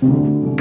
You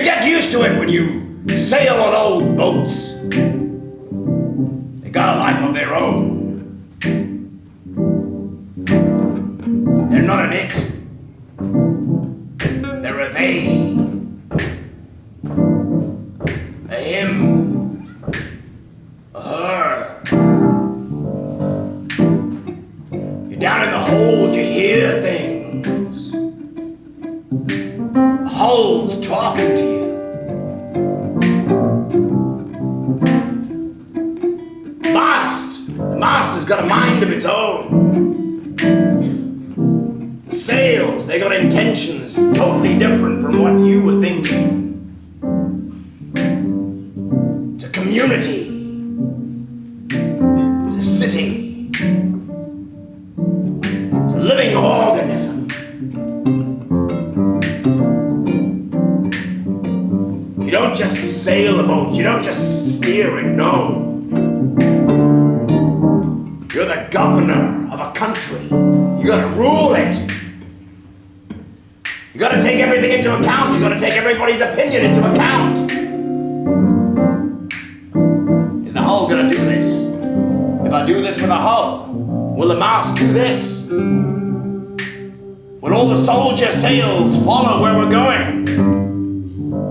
get used to it when you sail on old boats. They got a life of their own. They're not an it. They're a they. A him. A her. You're down in the hold, you hear things. The hull's talking to you. The mast has got a mind of its own. The sails, they got intentions totally different from what you were thinking. It's a community. It's a city. It's a living organism. You don't just sail a boat, you don't just steer it, no. You're the governor of a country. You gotta rule it. You gotta take everything into account. You gotta take everybody's opinion into account. Is the hull gonna do this? If I do this with the hull, will the mast do this? Will all the soldier sails follow where we're going?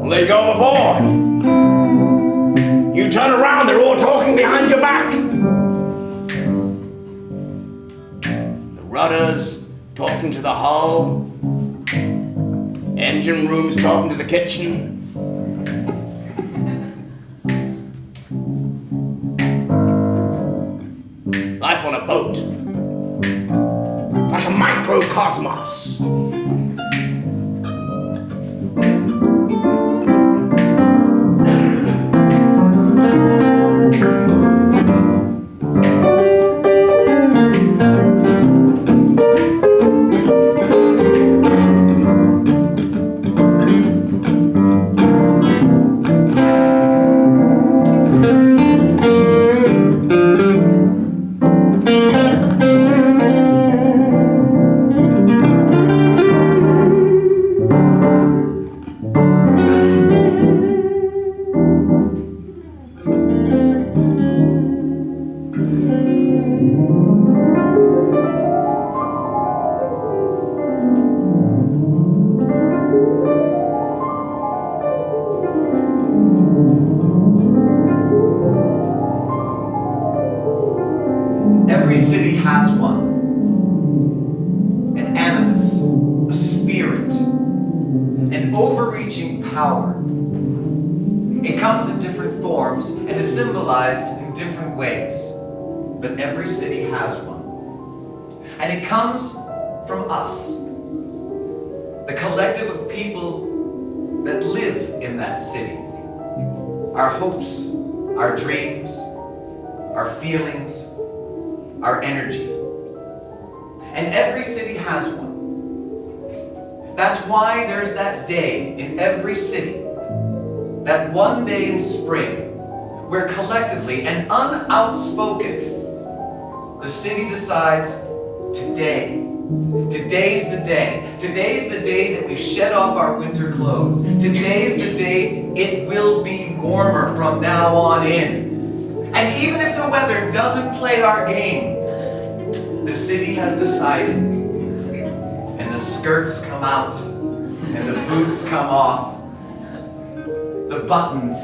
Will they go aboard? You turn around, they're all talking behind your back. Rudders talking to the hull, engine rooms talking to the kitchen. Life on a boat, it's like a microcosmos. Every city has one. An animus, a spirit, an overreaching power. It comes in different forms and is symbolized in different ways, but every city has one. And it comes from us, the collective of people that live in that city. Our hopes, our dreams, our feelings, our energy. And every city has one. That's why there's that day in every city, that one day in spring, where collectively and unoutspoken, the city decides, today's the day. Today's the day that we shed off our winter clothes. Today's the day it will be warmer from now on in. And even if the weather doesn't play our game, the city has decided. And the skirts come out, and the boots come off. The buttons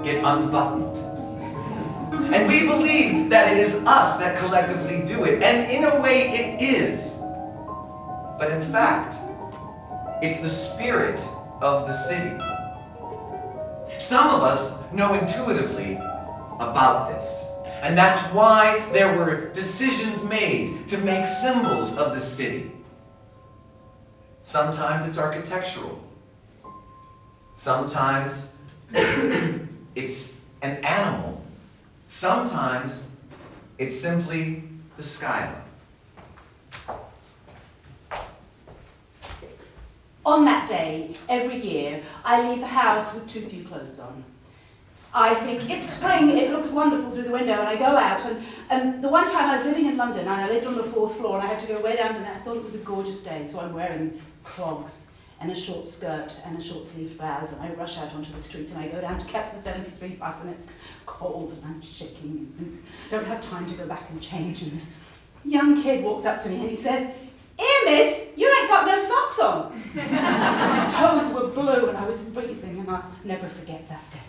get unbuttoned. And we believe that it is us that collectively do it. And in a way it is. But in fact, it's the spirit of the city. Some of us know intuitively about this. And that's why there were decisions made to make symbols of the city. Sometimes it's architectural. Sometimes it's an animal. Sometimes it's simply the skyline. On that day, every year, I leave the house with too few clothes on. I think it's spring, it looks wonderful through the window, and I go out, and the one time I was living in London, and I lived on the 4th floor, and I had to go way down, and I thought it was a gorgeous day, so I'm wearing clogs and a short skirt and a short-sleeved blouse, and I rush out onto the street, and I go down to catch the 73 bus, and it's cold, and I'm shaking, and don't have time to go back and change, and this young kid walks up to me, and he says, "Here, miss, you ain't got no socks on." So my toes were blue, and I was freezing, and I'll never forget that day.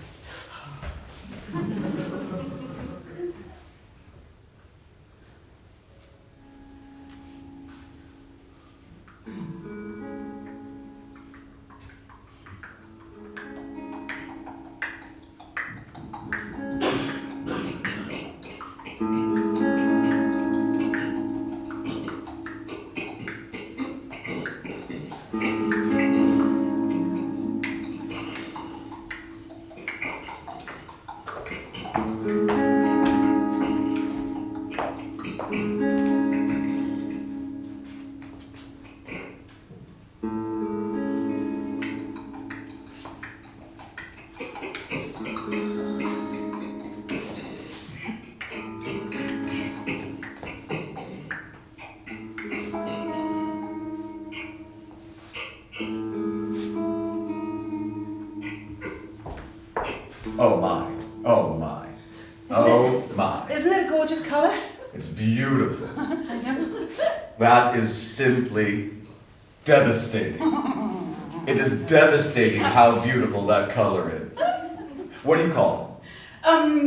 Oh my, oh my, oh my. Isn't it a gorgeous colour? It's beautiful. That is simply devastating. It is devastating how beautiful that color is. What do you call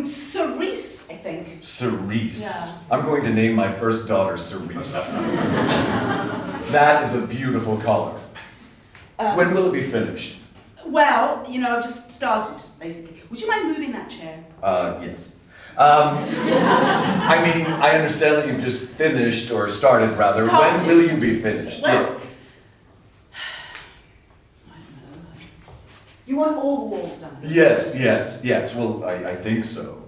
Cerise, I think. it? Cerise. Yeah. I'm going to name my first daughter Cerise. That is a beautiful color. When will it be finished? Well, you know, I've just started, basically. Would you mind moving that chair? Yes. I mean, I understand that you've just finished, or started rather. Started. When will you be finished? Well, Yes. I don't know. You want all the walls done? Yes. Well, I think so.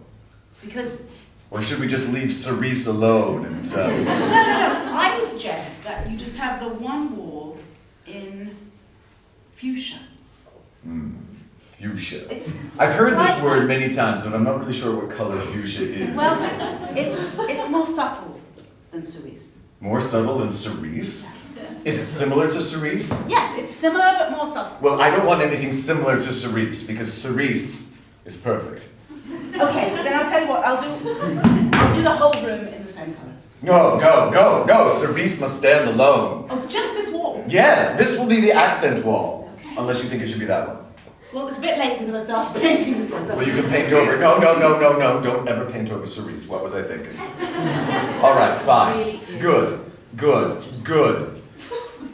It's because... Or should we just leave Cerise alone and, No. I would suggest that you just have the one wall in fuchsia. Fuchsia. It's I've heard this slightly- word many times, but I'm not really sure what color fuchsia is. Well, it's more subtle than cerise. More subtle than cerise? Yes. Is it similar to cerise? Yes, it's similar but more subtle. Well, I don't want anything similar to cerise, because cerise is perfect. Okay, then I'll tell you what, I'll do the whole room in the same colour. No, cerise must stand alone. Oh, just this wall? Yes, this will be the accent wall. Okay. Unless you think it should be that one. Well, it's a bit late because I started painting this one. So. Well, you can paint over. No. Don't ever paint over cerise. What was I thinking? All right, fine. It really is. Good.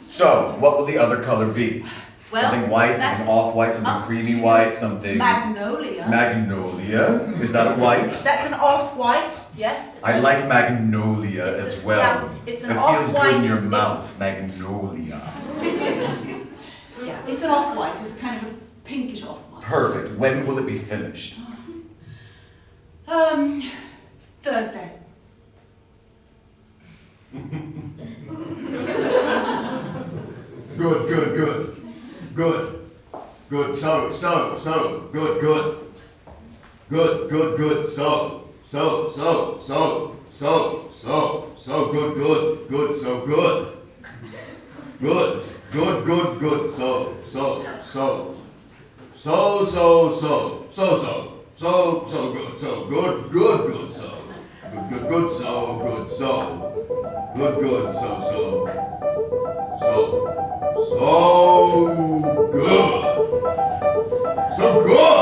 So, what will the other color be? Well, something white, that's something off-white, something up creamy to white, something... Magnolia. Magnolia? Is that a white? That's an off-white, yes. I like magnolia It's as a- well. yeah, it's an it feels good in your off-white- mouth, magnolia. Yeah, it's an off-white. It's kind of a pinkish off-white. Perfect. When will it be finished? Thursday. good, good, so, good, good, so good. Good, so, good, so, good, so. Good, so, good, so. Good, so, good. So good. So good. So good. So good.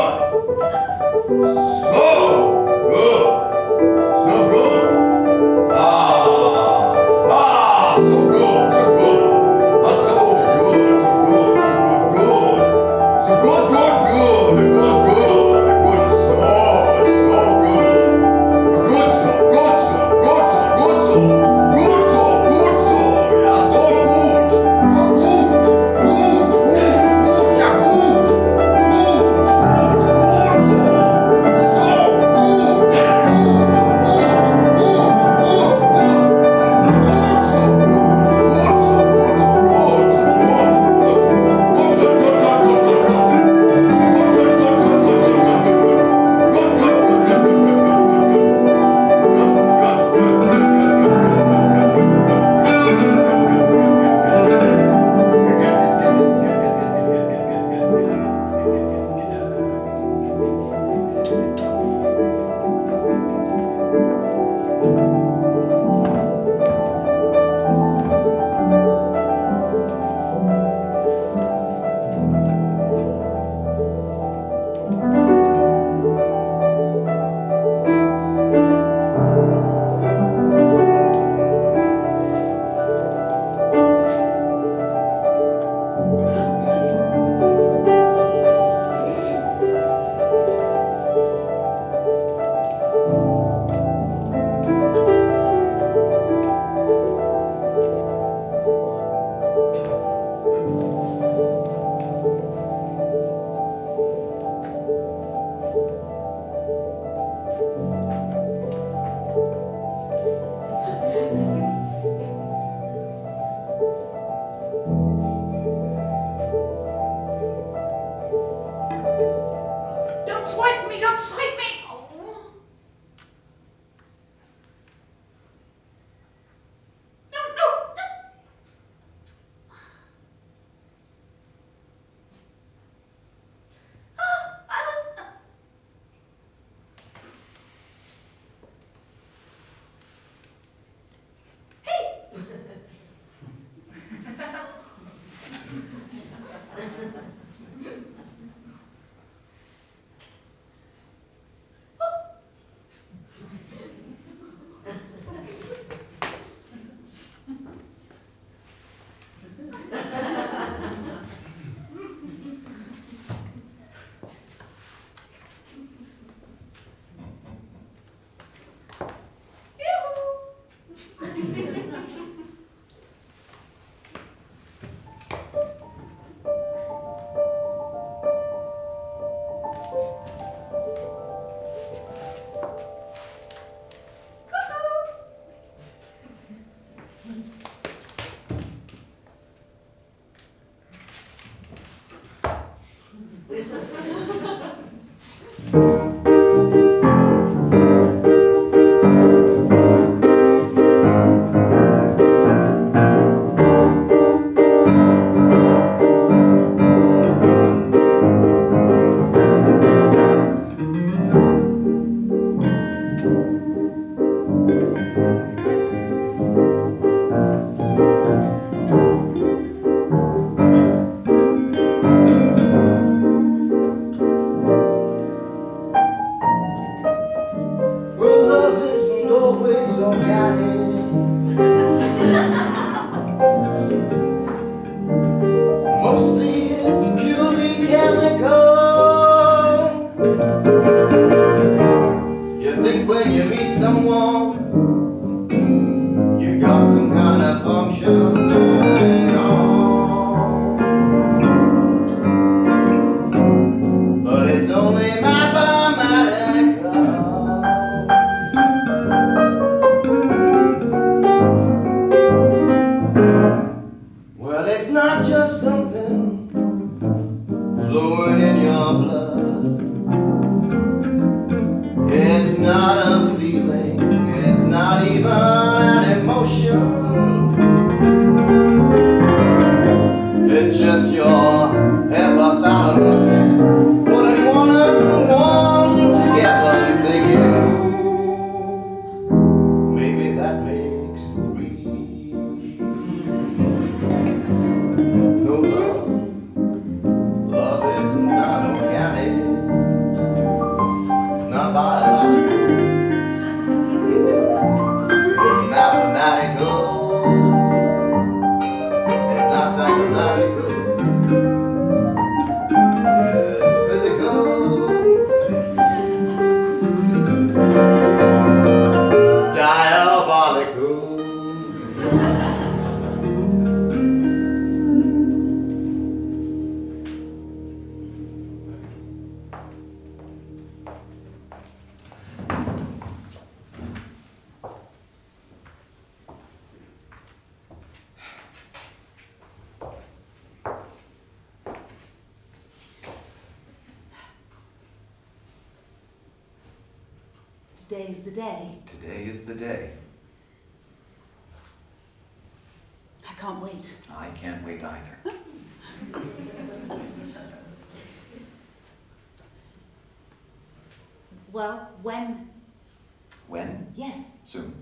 Today is the day. Today is the day. I can't wait. I can't wait either. Well, when? When? Yes. Soon.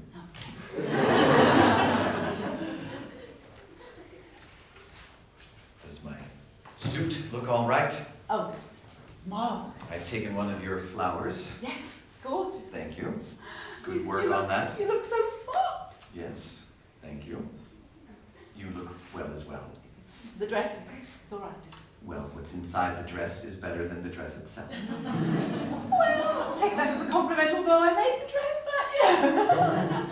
Does my suit look all right? Oh, it's marvelous. I've taken one of your flowers. Yes, it's gorgeous. Thank you. Good work on that. You look so smart. Yes, thank you. You look well as well. The dress is all right. Well, what's inside the dress is better than the dress itself. Well, I'll take that as a compliment, although I made the dress, but yeah.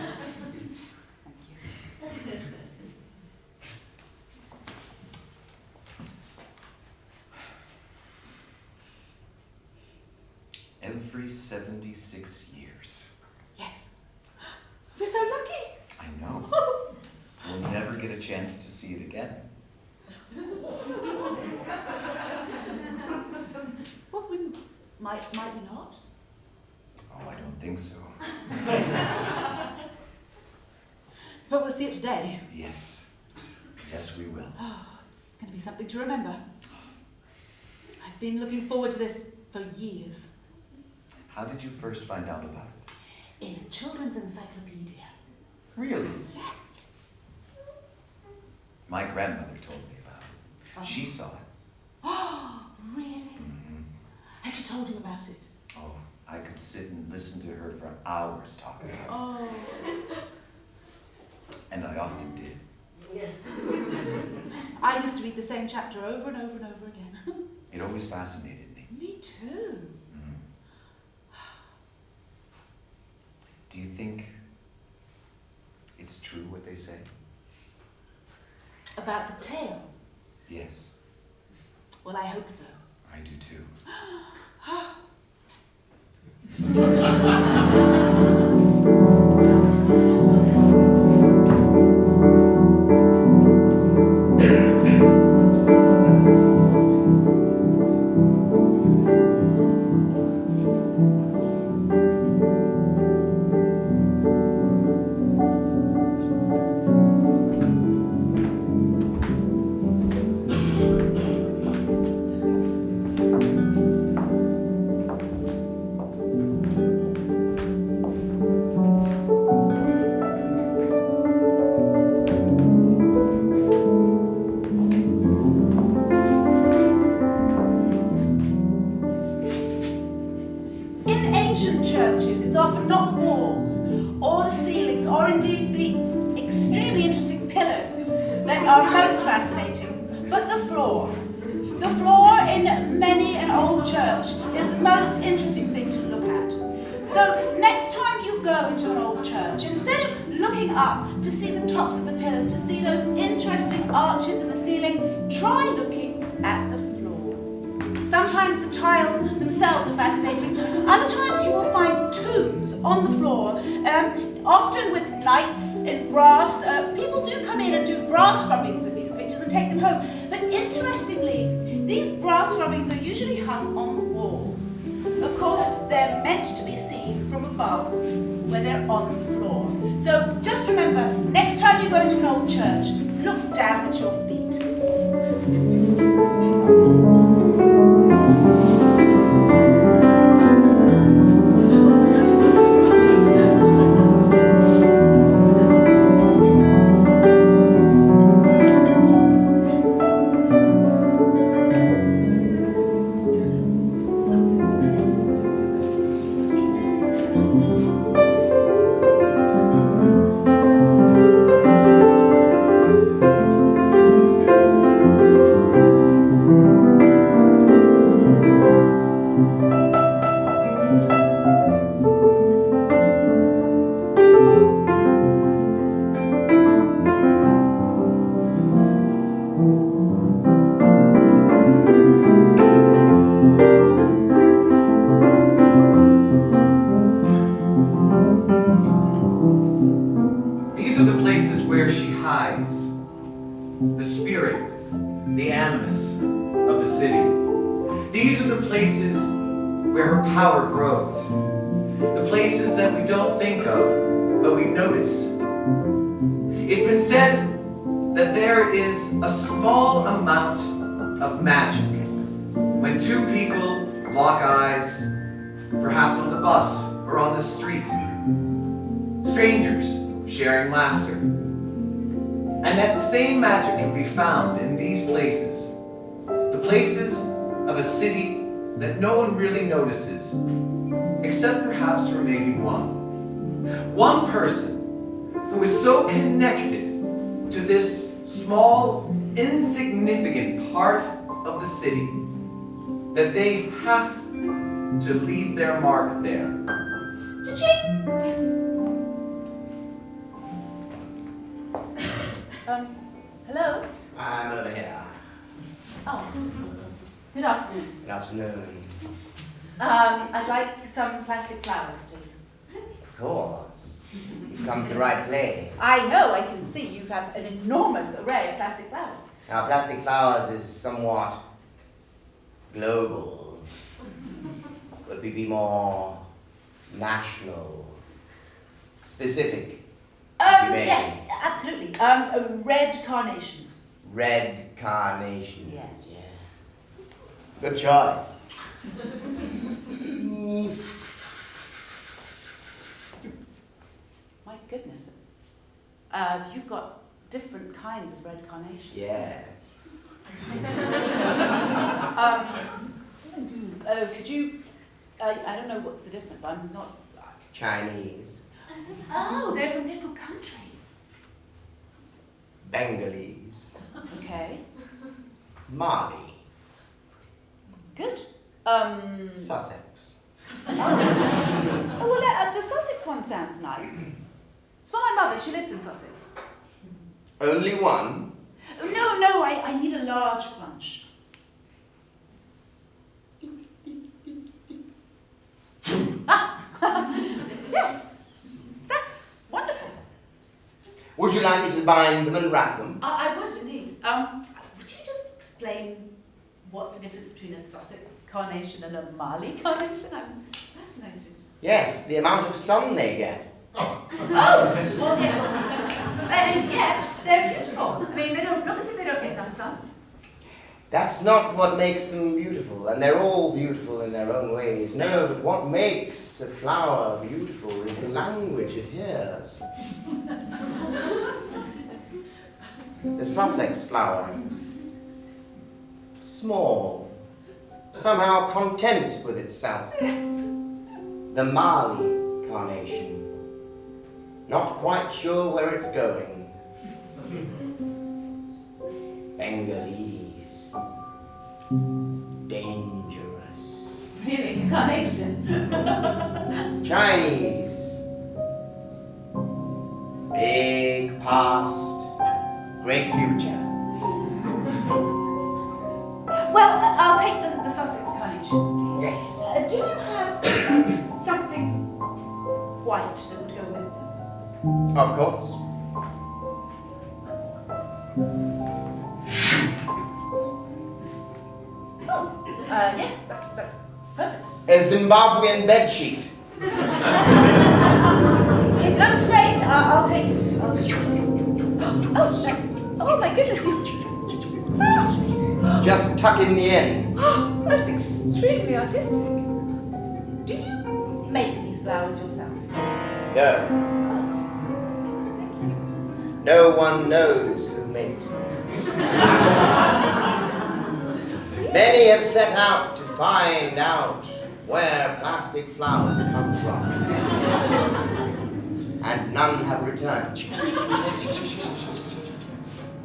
Thank you. Every 76 years. Yes. We're so lucky. I know. We'll never get a chance to see it again. Well, we might we not? Oh, I don't think so. But we'll see it today. Yes. Yes, we will. Oh, it's going to be something to remember. I've been looking forward to this for years. How did you first find out about it? In a children's encyclopedia. Really? Yes. My grandmother told me about it. Oh. She saw it. Oh, really? Mm-hmm. Has she told you about it? Oh, I could sit and listen to her for hours talking about it. Oh. And I often did. I used to read the same chapter over and over and over again. It always fascinated me. Me too. Mm. Do you think it's true what they say? About the tale? Yes, Well, I hope so. I do too. In ancient churches, it's often not the walls or the ceilings or indeed the extremely interesting pillars that are most fascinating, but the floor. The floor in many an old church is the most interesting thing to look at. So next time you go into an old church, instead of looking up to see the tops of the pillars, to see those interesting arches in the ceiling, try looking at the floor. Sometimes the tiles themselves are fascinating. Other times you will find tombs on the floor, often with knights in brass. People do come in and do brass rubbings of these pictures and take them home. But interestingly, these brass rubbings are usually hung on the wall. Of course, they're meant to be seen from above, where they're on the floor. So just remember, next time you go into an old church, look down at your feet. hides the spirit, the animus of the city. These are the places where her power grows. The places that we don't think of, but we notice. It's been said that there is a small amount of magic when two people lock eyes, perhaps on the bus or on the street. Strangers sharing laughter. And that same magic can be found in these places. The places of a city that no one really notices, except perhaps for maybe one. One person who is so connected to this small, insignificant part of the city that they have to leave their mark there. Hello? I'm over here. Oh, good afternoon. Good afternoon. I'd like some plastic flowers, please. Of course. You've come to the right place. I know, I can see you have an enormous array of plastic flowers. Now, plastic flowers is somewhat global. Could we be more national, specific? Yes, absolutely. Red carnations. Red carnations. Yes. Yeah. Good choice. My goodness. You've got different kinds of red carnations. Yes. Could you... I don't know what's the difference. I'm not... Chinese. Oh, they're from different countries. Bengalese. Okay. Mali. Good. Sussex. Oh, well, the Sussex one sounds nice. It's for my mother. She lives in Sussex. Only one? No, I need a large bunch. Yes, that's wonderful. Would you like me to bind them and wrap them? I would indeed. Would you just explain what's the difference between a Sussex carnation and a Mali carnation? I'm fascinated. Yes, the amount of sun they get. Oh, well, yes, obviously. And yet, they're beautiful. I mean, they don't look as if they don't get enough sun. That's not what makes them beautiful, and they're all beautiful in their own ways. No, but what makes a flower beautiful is the language it hears. The Sussex flower, small, somehow content with itself. The Mali carnation, not quite sure where it's going. Bengalese, dangerous. Really, carnation. Chinese, big past, great future. Well, I'll take the Sussex carnations, please. Yes. Do you have something white that would go with them? Of course. Yes, that's perfect. A Zimbabwean bedsheet. It looks great. I'll take it. I'll just... Oh, that's... Oh, my goodness. Just tuck in the end. That's extremely artistic. Do you make these flowers yourself? No. Oh, thank you. No one knows who makes them. Many have set out to find out where plastic flowers come from. And none have returned.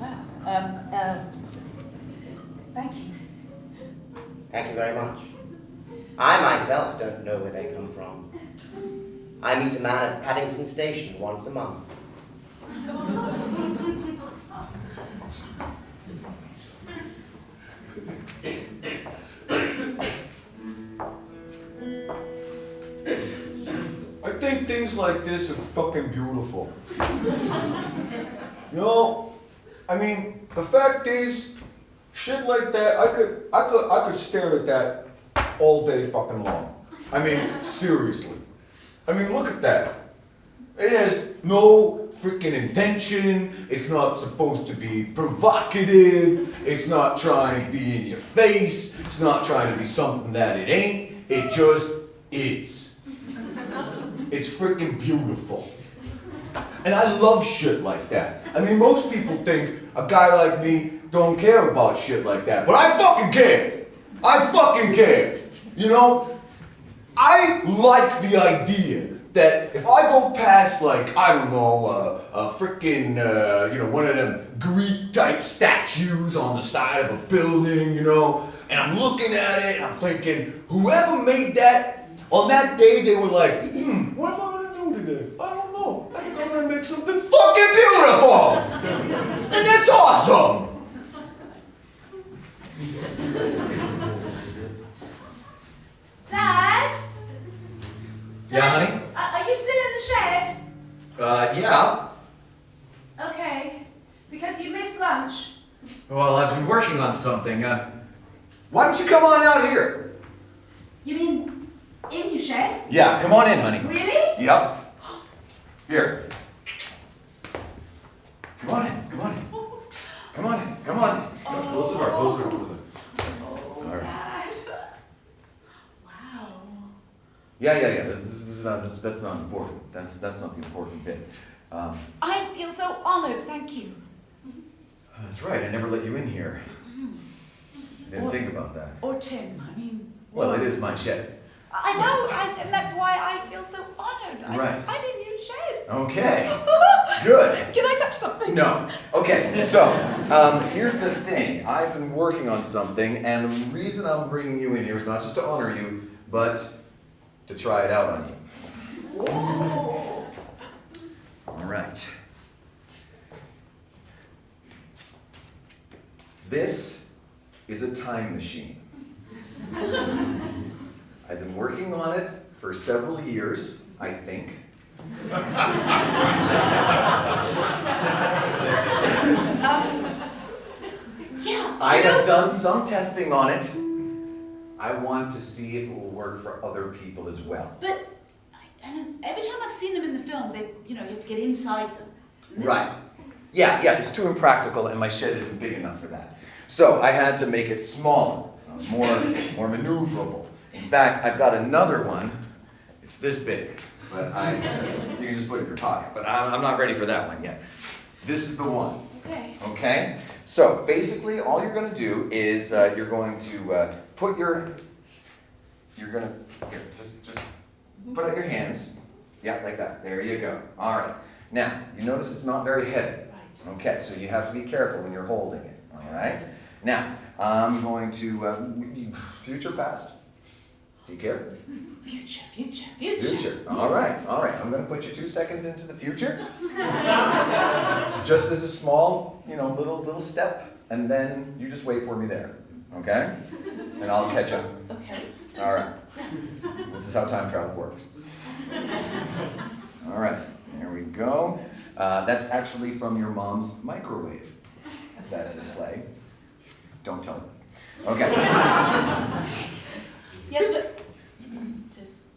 Wow. Thank you. Thank you very much. I myself don't know where they come from. I meet a man at Paddington Station once a month. I think things like this are fucking beautiful. You know, I mean, the fact is, shit like that, I could stare at that all day fucking long. I mean, seriously. I mean, look at that. It has no freaking intention. It's not supposed to be provocative. It's not trying to be in your face. It's not trying to be something that it ain't. It just is. It's freaking beautiful. And I love shit like that. I mean, most people think a guy like me don't care about shit like that, but I fucking care. I fucking care. You know, I like the idea that if I go past, like, I don't know, a freaking, you know, one of them Greek type statues on the side of a building, you know, and I'm looking at it and I'm thinking, whoever made that, on that day they were like, what am I gonna do today? I don't know. I think I'm gonna make something fucking beautiful! And that's awesome! Dad? Yeah, honey? Are you still in the shed? Yeah. Okay. Because you missed lunch. Well, I've been working on something. Why don't you come on out here? You mean in your shed? Yeah, come on in, honey. Really? Yep. Here. Come on in, come on in. Come on in, come on in. Close the door, close the door, close the door. Oh, All right. Dad. Wow. Yeah. That's not important. That's not the important bit. I feel so honored, thank you. That's right. I never let you in here. I didn't think about that. Or Tim, I mean. Well, it is my shed. I know, and that's why I feel so honored. Right. I'm in your shed. Okay. Good. Can I touch something? No. Okay, so here's the thing. I've been working on something, and the reason I'm bringing you in here is not just to honor you, but to try it out on you. All right. This is a time machine. I've been working on it for several years, I think. Yeah. I have done some testing on it. I want to see if it will work for other people as well. But and every time I've seen them in the films, they, you have to get inside them. And this Right. is- Yeah, it's too impractical, and my shed isn't big enough for that. So I had to make it smaller, more maneuverable. In fact, I've got another one. It's this big, but you can just put it in your pocket. But I'm not ready for that one yet. This is the one. Okay. Okay? So basically, all you're going to do is you're going to put your. You're going to here. Just put out your hands. Yeah, like that. There you go. All right. Now you notice it's not very heavy. Right. Okay, so you have to be careful when you're holding it. All right. Now I'm going to future past. Do you care? Future. Future. All right. I'm going to put you 2 seconds into the future. Just as a small, little step, and then you just wait for me there. Okay? And I'll catch up. Okay. All right. This is how time travel works. All right. There we go. That's actually from your mom's microwave. That display. Don't tell me. Okay. Yes, but just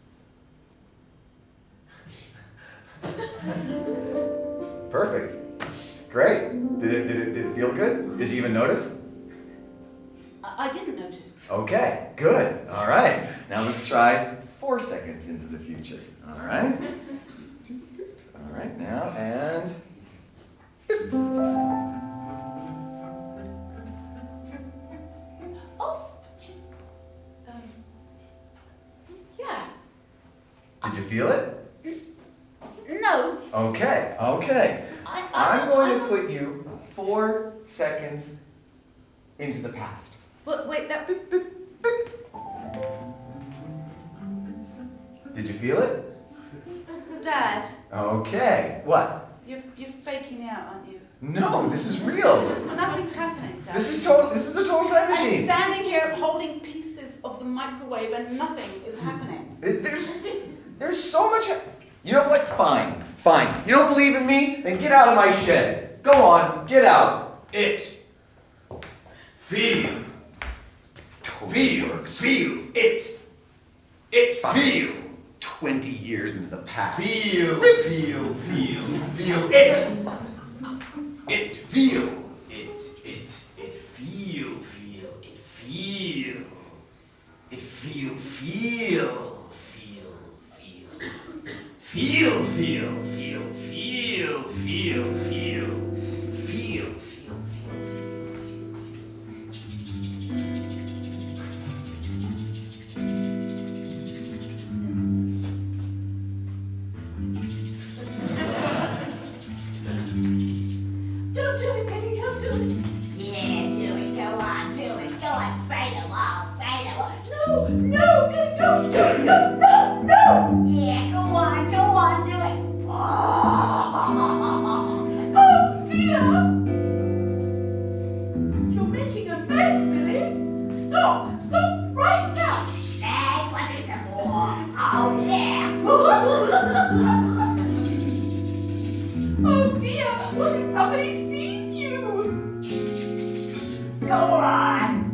Perfect. Great. Did it feel good? Did you even notice? I didn't notice. Okay, good. All right. Now let's try 4 seconds into the future. All right. All right, now, and... Oh. Yeah. Did you feel it? No. Okay. I'm going to put you 4 seconds into the past. But wait, that. Did you feel it? Dad, Okay. What? you're faking me out, aren't you? No, this is real. Nothing's happening, Dad. This is a total time I'm machine. standing here holding pieces of the microwave and nothing is happening. There's so much. You know what? Fine. You don't believe in me? Then get out of my shed. Go on, get out. It. Feel. Feel. Feel. It. It. Feel. 20 years into the past. Feel. Feel. Feel. Feel. It. It. Feel. It. It. Feel. Feel. It. Feel. It. Feel. Feel. Feel. Feel. Feel. Feel. Feel. Feel. Feel. Feel. Feel. Don't do it, Penny, don't do it. Yeah, do it. Go on, do it. Go on, spray the wall, spray the wall. No, no, Penny, don't do it. No, no, no. Yeah, go on, do it. Oh, dear. You're making a mess, Billy. Stop, stop right now. Hey, want to do some more? Oh, yeah. Oh dear, what if somebody sees you? Go on.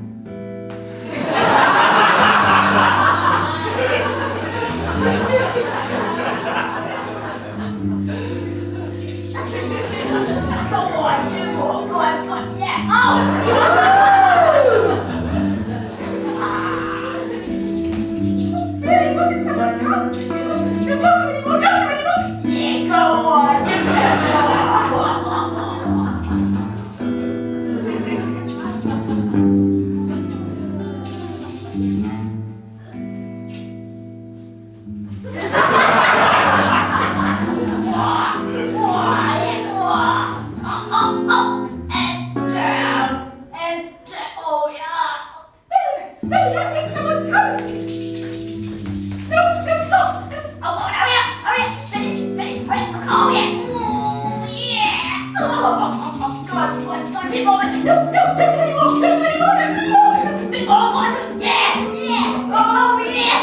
Go on, do more. Go on, yeah. Billy, what if someone comes? No, don't do anymore, don't do anymore. Yeah, go on, do some more. Billy, I think someone's coming. No, no, stop. No. Hurry up, finish, hurry up. Oh, yeah. Yeah. Go on, big more. No, don't do anymore, don't do anymore. Big more, go on. Yeah. Oh, yeah.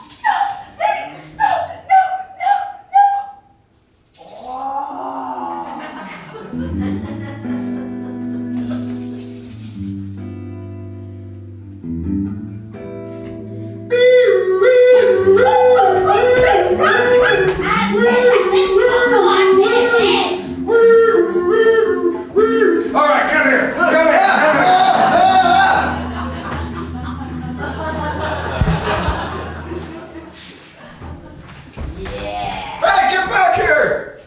Stop, Billy, stop. No. All right, come here. Come here. Hey, get back here!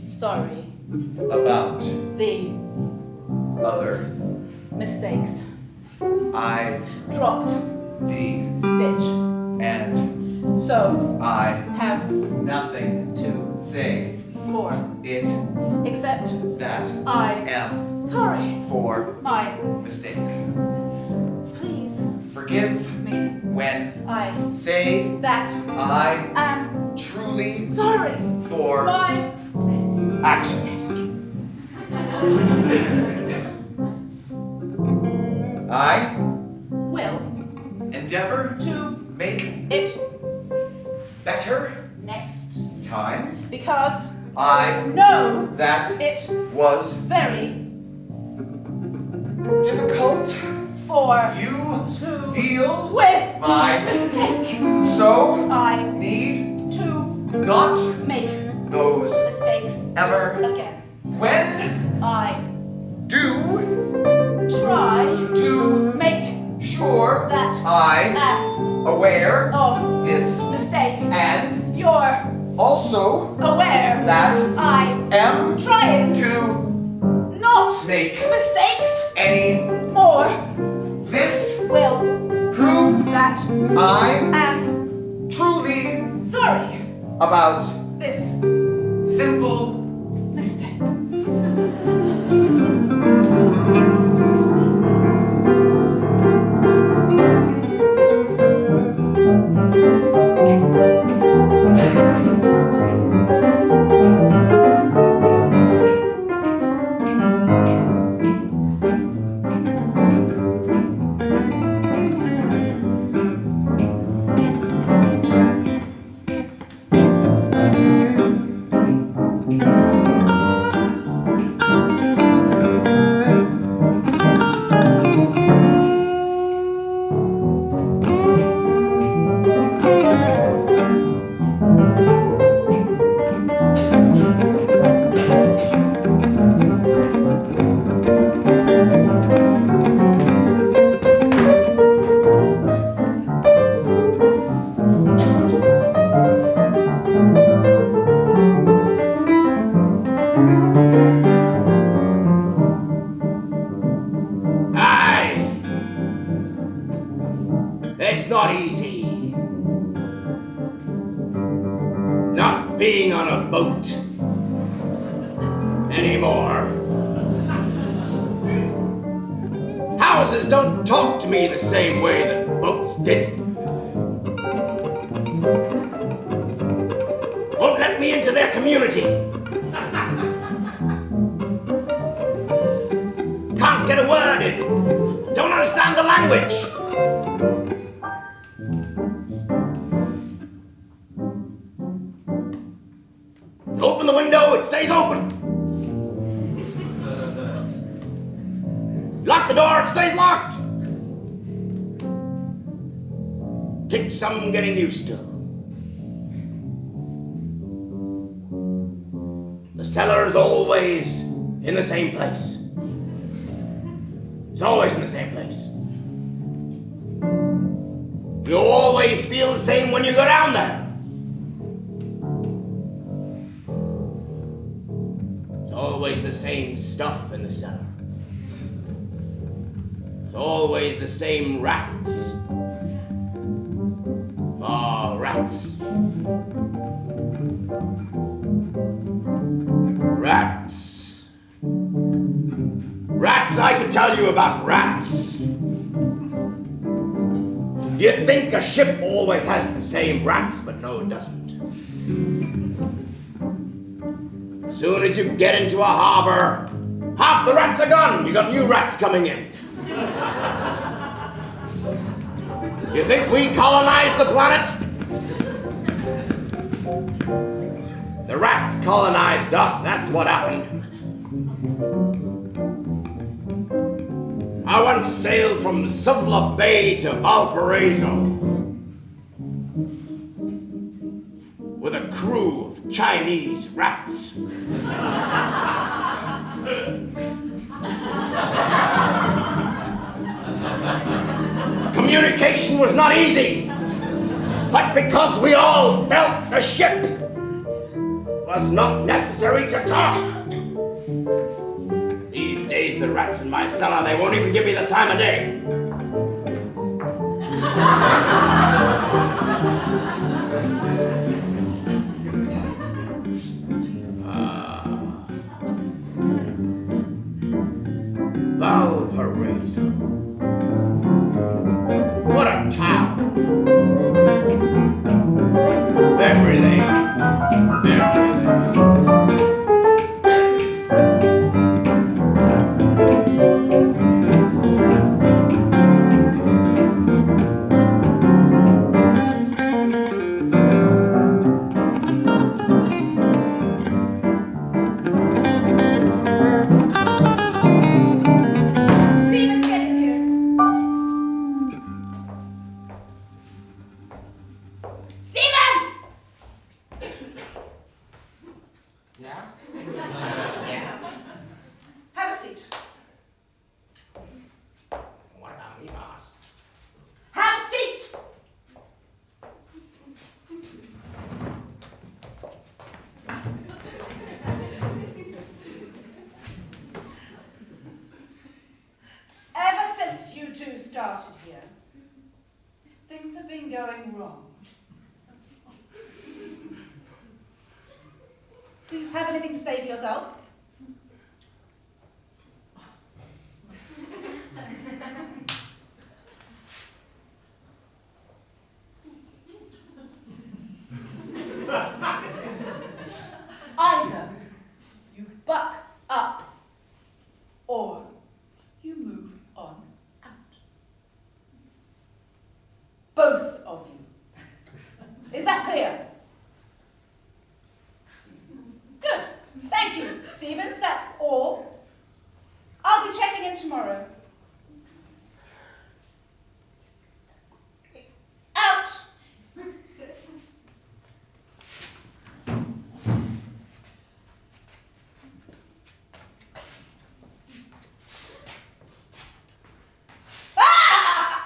Sorry. About The other. mistakes. I, Dropped. the, Stitch. and So. I Have. nothing To. say For. it Except. that I. am Sorry. for My. mistake. Please. Forgive Me. when I. say That. I Am. truly Sorry. for My. actions. I Will. endeavor To. make It. better Next. time. Because. I Know. that It. was Very. difficult. For. You To. deal With. my Mistake. so I. need To. not make those mistakes ever again. when I do try to make sure that I am aware of this mistake. and You're also aware that I am trying to not make mistakes any more this will prove that I am truly sorry about this simple mistake. Aye. It's not easy. Not being on a boat anymore. Houses don't talk to me the same way that boats did. Won't let me into their community. Can't get a word in. Don't understand the language. You open the window, it stays open. Lock the door, it stays locked. Takes some getting used to. The cellar is always in the same place. It's always in the same place. You always feel the same when you go down there. It's always the same stuff in the cellar. It's always the same rats. Ah, rats. Rats. Rats, I could tell you about rats. You'd think a ship always has the same rats, but no, it doesn't. As soon as you get into a harbor, half the rats are gone. You got new rats coming in. You think we colonized the planet? The rats colonized us, that's what happened. I once sailed from Suvla Bay to Valparaiso with a crew of Chinese rats. Communication was not easy, but because we all felt the ship, it was not necessary to talk. These days, the rats in my cellar, they won't even give me the time of day. Valparaiso. What a town. Every lane. Every lane. started here. Things have been going wrong. Do you have anything to say for yourselves? Either you buck up or you move on out. Both of you. Is that clear? Good. Thank you, Stevens. That's all. I'll be checking in tomorrow. Out! Ah!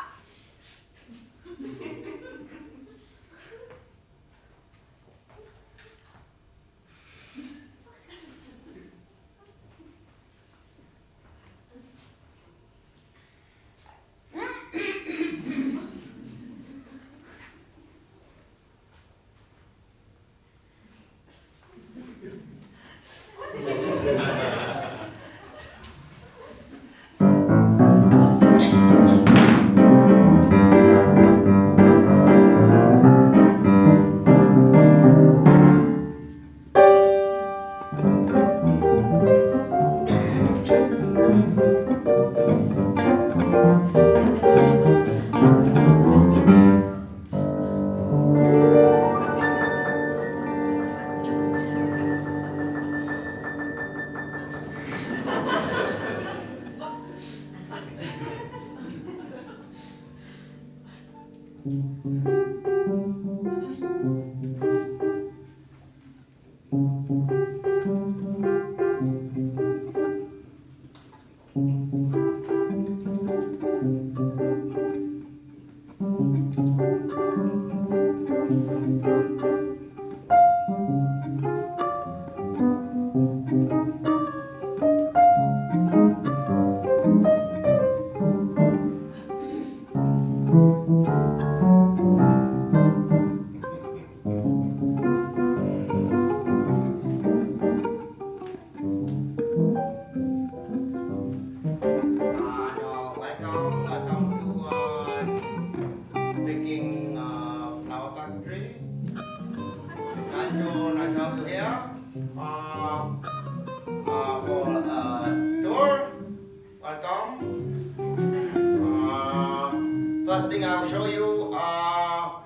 First thing I'll show you are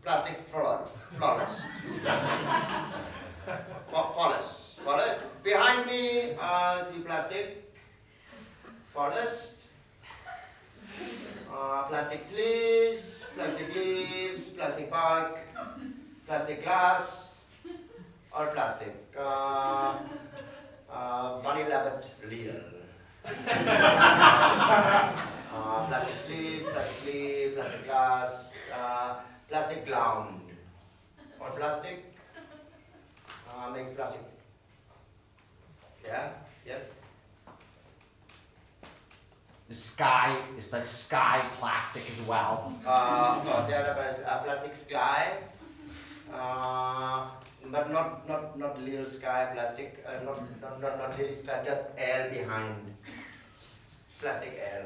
plastic florist. Florist. Behind me, see plastic forest. Plastic trees, plastic leaves, plastic bark, plastic glass, or plastic. Bunny rabbit real. Plastic trees, plastic leaf, plastic glass, plastic ground, or plastic, make plastic. Yeah, yes. The sky is like sky plastic as well. Of course, yeah, there's plastic sky, but not little sky plastic, not really sky, just air behind. Plastic air.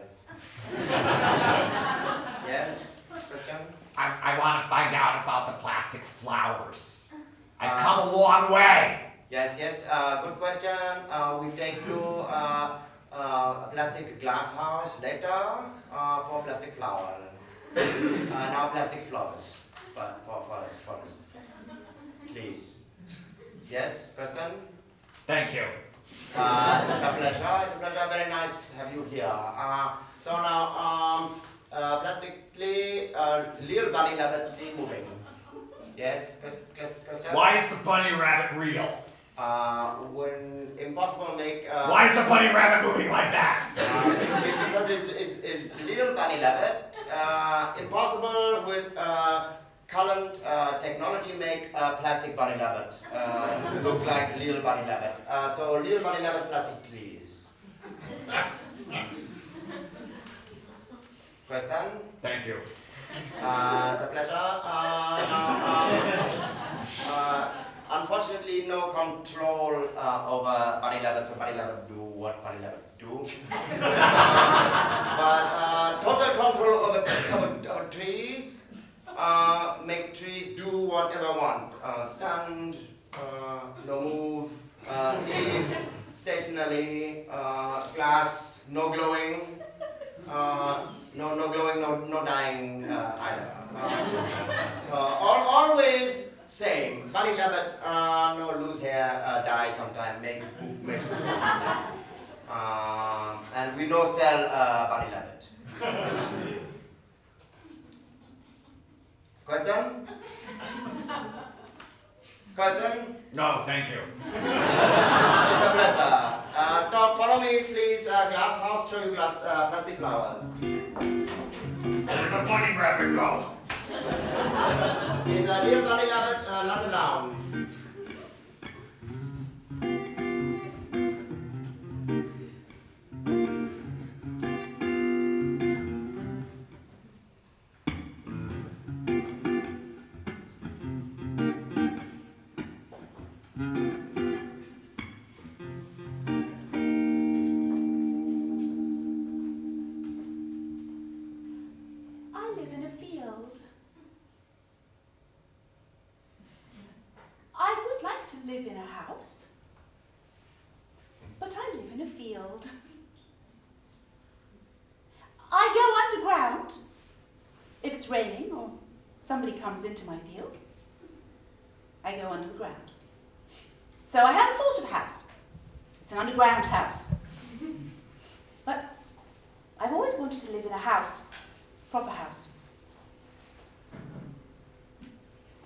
Yes, question? I want to find out about the plastic flowers. I've come a long way. Yes, good question. We take you a plastic glass house later for plastic flower. Now plastic flowers for us. Please. Yes, question? Thank you. It's a pleasure, very nice to have you here. So now, plastically, little bunny rabbit see moving. Yes, question? Why is the bunny rabbit real? When impossible make... Why is the bunny rabbit moving like that? Because it's little bunny rabbit. Impossible with current technology make plastic bunny rabbit look like little bunny rabbit. So little bunny rabbit plastic please. Question? Thank you. It's a pleasure. Unfortunately, no control over Bunny Levitt, so Bunny Levitt do what Bunny Levitt do. But total control over trees. Make trees do whatever want. Stand, no move, leaves, stationary, glass, no glowing. No glowing, no dying either. So always same. Bunny Levitt, no lose hair, die sometime, make poop. And we no sell Bunny Levitt. Question? Question? No, thank you. It's a pleasure. Follow me, please. Glass house, show you glass plastic flowers. Where did the bunny rabbit go? Is Little Bunny Levitt not allowed? Live in a house, but I live in a field. I go underground if it's raining or somebody comes into my field. I go under the ground. So I have a sort of house. It's an underground house. But I've always wanted to live in a house, proper house,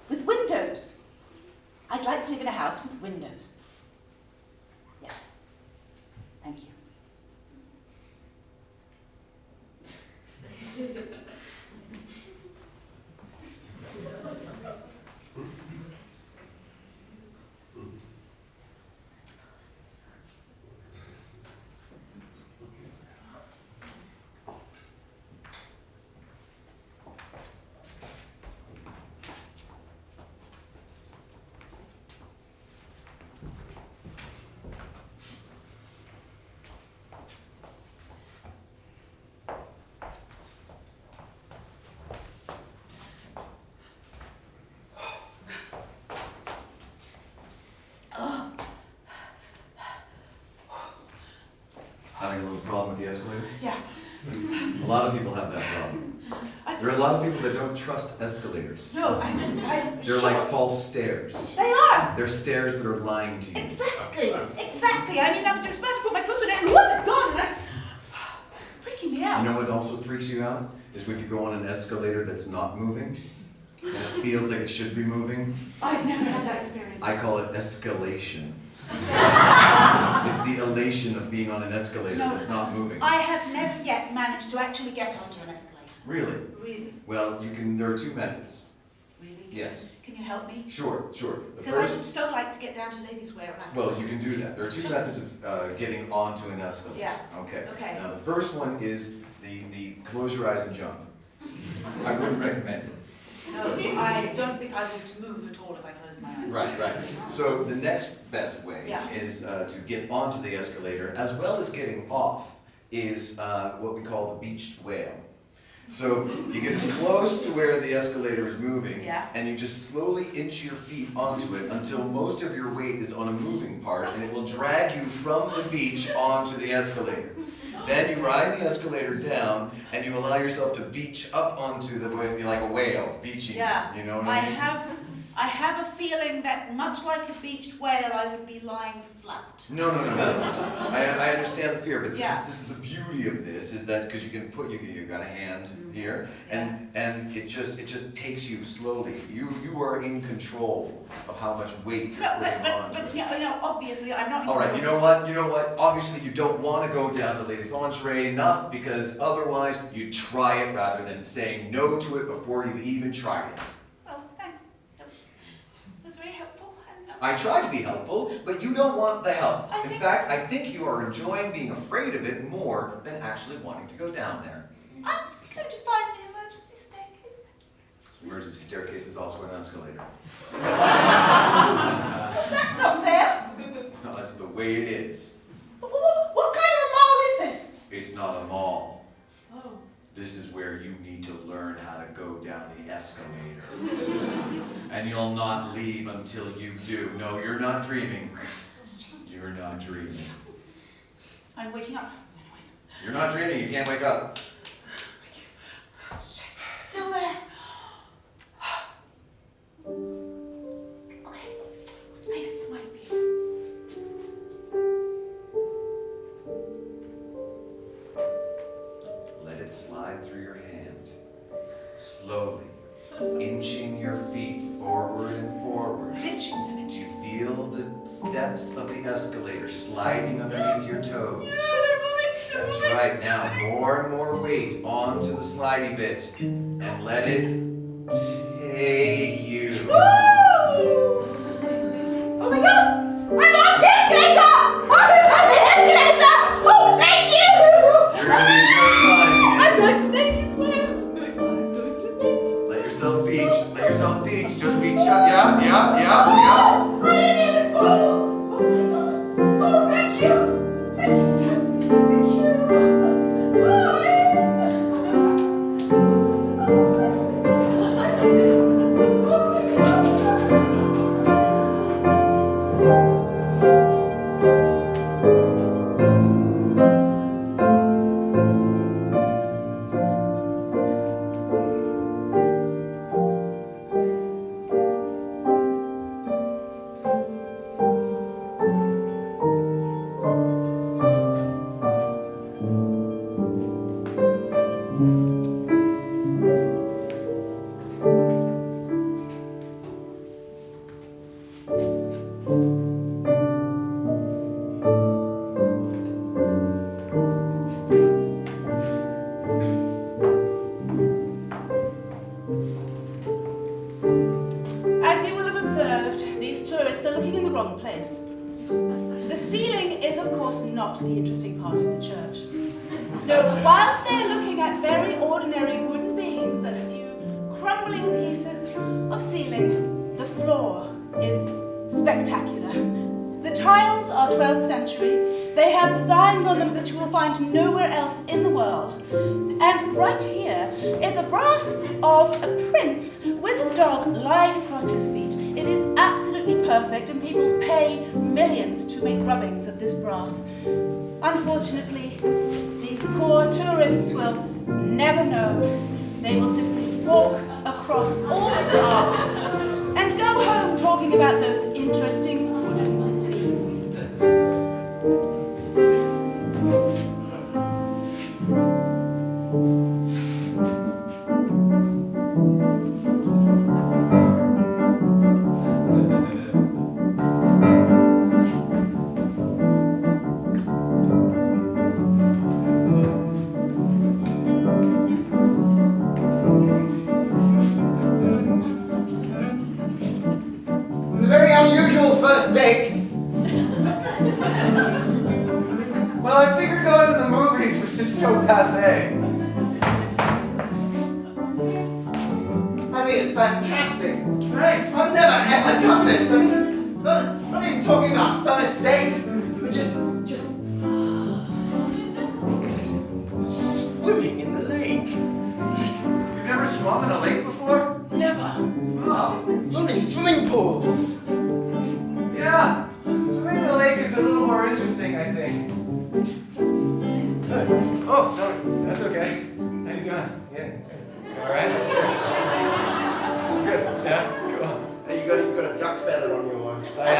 with windows. I'd like to live in a house with windows. Yes. Thank you. Having a little problem with the escalator? Yeah. A lot of people have that problem. There are a lot of people that don't trust escalators. No, They're like false stairs. They are. They're stairs that are lying to you. Exactly. Exactly. I mean, I'm just about to put my foot on it and whoop, it's gone. It's freaking me out. You know what also freaks you out? Is if you go on an escalator that's not moving, and it feels like it should be moving. I've never had that experience. I call it escalation. It's the elation of being on an escalator that's not moving. I have never yet managed to actually get onto an escalator. Really? Really? Well, there are two methods. Really? Yes. Can you help me? Sure. The Because I would so like to get down to ladies' wear. And Well, you can do that. There are two methods of getting onto an escalator. Yeah. Okay. Okay. Now the first one is the close your eyes and jump. I wouldn't recommend it. No, I don't think I would move at all if I closed my eyes. Right. So the next best way Yeah. is to get onto the escalator, as well as getting off, is what we call the beached whale. So you get as close to where the escalator is moving, Yeah. and you just slowly inch your feet onto it until most of your weight is on a moving part, and it will drag you from the beach onto the escalator. Then you ride the escalator down, and you allow yourself to beach up onto the whale, like a whale, beaching. Yeah. You know what I mean? I have a feeling that much like a beached whale, I would be lying flat. No. I understand the fear, but Yeah. this is the beauty of this, is that because you can put you got a hand here, and it just takes you slowly. You are in control of how much weight you're No, putting onto but it. no, obviously I'm not. All right, you know what? Obviously you don't want to go down to ladies' lingerie enough, because otherwise you try it rather than saying no to it before you've even tried it. Well, thanks. That was very helpful. I try to be helpful, but you don't want the help. I In think- fact, I think you are enjoying being afraid of it more than actually wanting to go down there. I'm just going to find the emergency staircase. Emergency staircase is also an escalator. That's not fair. Well, that's the way it is. What kind of a mall is this? It's not a mall. Oh. This is where you need to learn how to go down the escalator. And you'll not leave until you do. No, you're not dreaming. You're not dreaming. I'm waking up. You're not dreaming. You can't wake up. Shit, it's still there. Okay, face my view. Let it slide through your hand. Slowly, inching your feet forward and forward. Inching. Do you feel the steps of the escalator sliding underneath your toes? That's right. Now, more and more weight onto the slidey bit, and let it take you. Oh my god! I'm on the escalator! I'm on the escalator! Oh, thank you! You're gonna be just fine. I'm going to Navy's way. I'm going to Navy's. Let yourself beach. Let yourself beach. Just beach up. Yeah. I didn't even fall. Oh my gosh. Oh, thank you. Thank you, sir. Thank you. As you will have observed, these tourists are looking in the wrong place. The ceiling is, of course, not the interesting part of the church. No, whilst they're looking at very ordinary wooden beams and a few crumbling pieces of ceiling, the floor is spectacular. The tiles are 12th century. They have designs on them that you will find nowhere else in the world. And right here is a brass of a prince with his dog lying across his feet. It is absolutely perfect, and people pay millions to make rubbings of this brass. Unfortunately, these poor tourists will never know. They will simply walk across all this art and go home talking about those interesting wooden beams. It's a very unusual first date. Well, I figured going to the movies was just so passé. I think it's fantastic. Thanks. I've never ever done this. I mean, not even talking about first dates, but just swimming in the lake. You've never swum in a lake before? Never. Oh. Only swimming pools. Yeah. Swimming in a lake is a little more interesting, I think. Oh, sorry. That's okay. How you doing? Yeah. All right? Good. Yeah? Cool. Hey, you got a duck feather on your arm. Oh, yeah.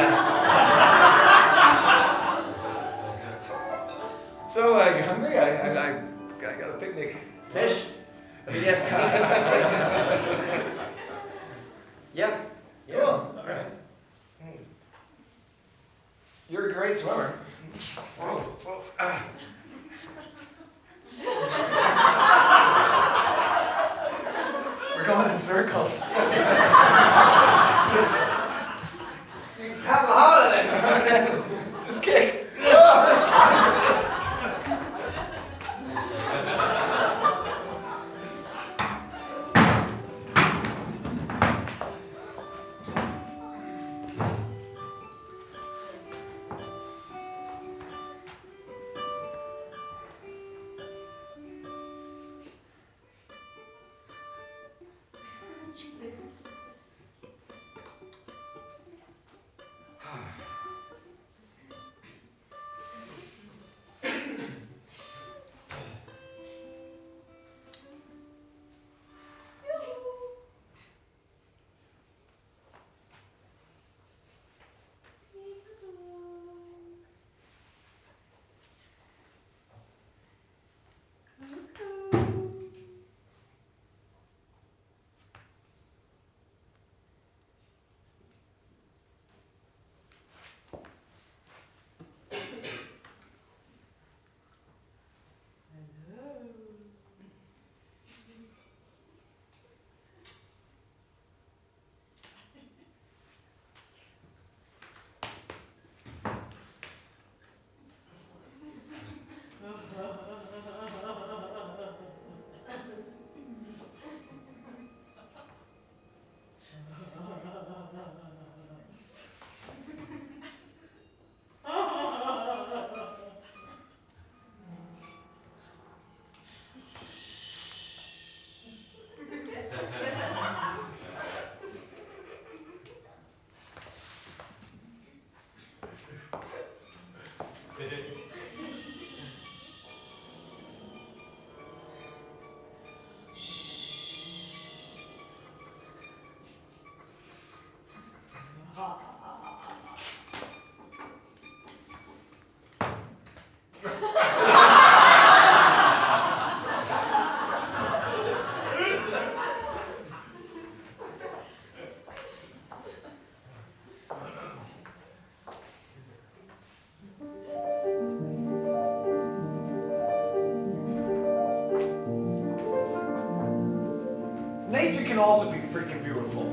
So, you hungry? I got a picnic. Fish? Yes. Yeah. Cool. All right. Hey. You're a great swimmer. Whoa. Whoa. We're going in circles. Paddle harder then. Just kick. Nature can also be freaking beautiful.